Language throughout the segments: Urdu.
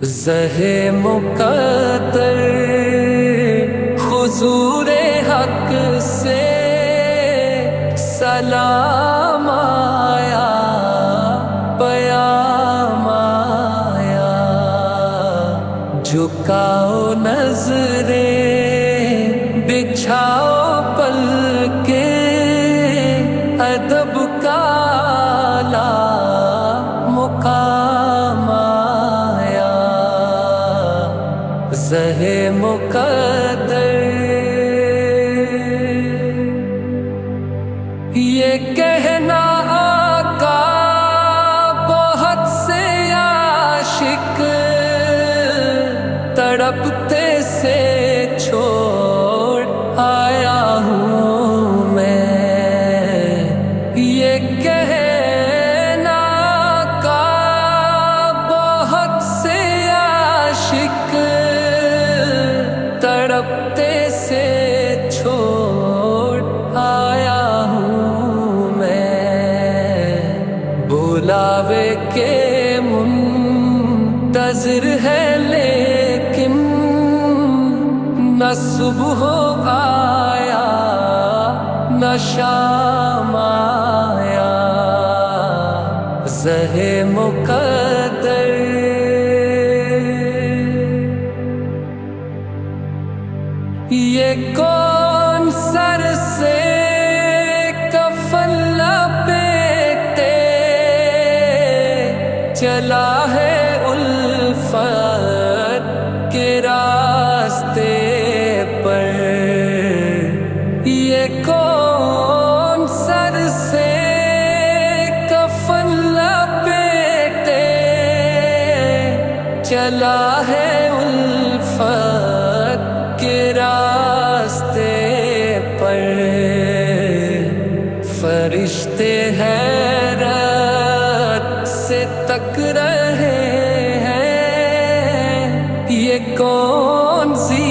زہے مقدر حضور حق سے سلام آیا، پیام آیا، جھکاؤ نظریں بچھاؤ پلکیں، ادب کا اعلیٰ مقام آیا، زہے مقدر یہ کہنا آقا بہت سے عاشق تڑپتے سے چھوڑ آیا ہوں میں، یہ کہنا آقا بہت سے عاشق تڑپتے سے چھوڑ آیا ہوں میں، بلاوے کے منتظر ہے لیکن نہ صبح آیا نہ شام آیا، زہے مقدر یہ کون سر سے کفن لپیٹے چلا ہے الفت کے راستے پر، یہ کون سر سے کفن لپیٹے چلا ہے الفت کے راستے پر، فرشتے حیرت سے تک رہے ہیں، یہ کون سی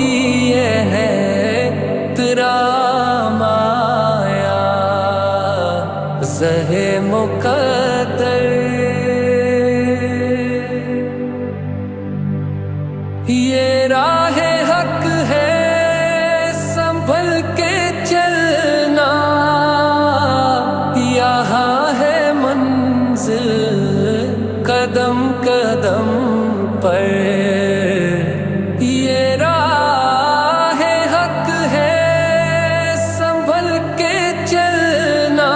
ہے ترام آیا، زہے مقدر یہ راہ حق ہے سنبھل کے چلنا، یہاں ہے منزل قدم قدم پر، یہ راہ حق ہے سنبھل کے چلنا،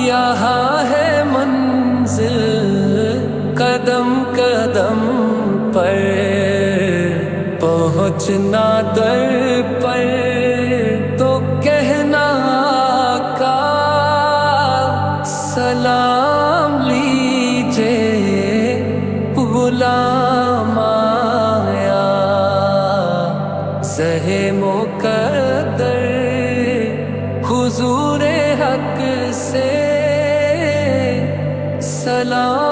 یہاں ہے منزل قدم قدم پر، پہنچنا در پر تو کہنا آقا سلام لیجے غلام آیا، زہے مقدر حضور حق سے سلام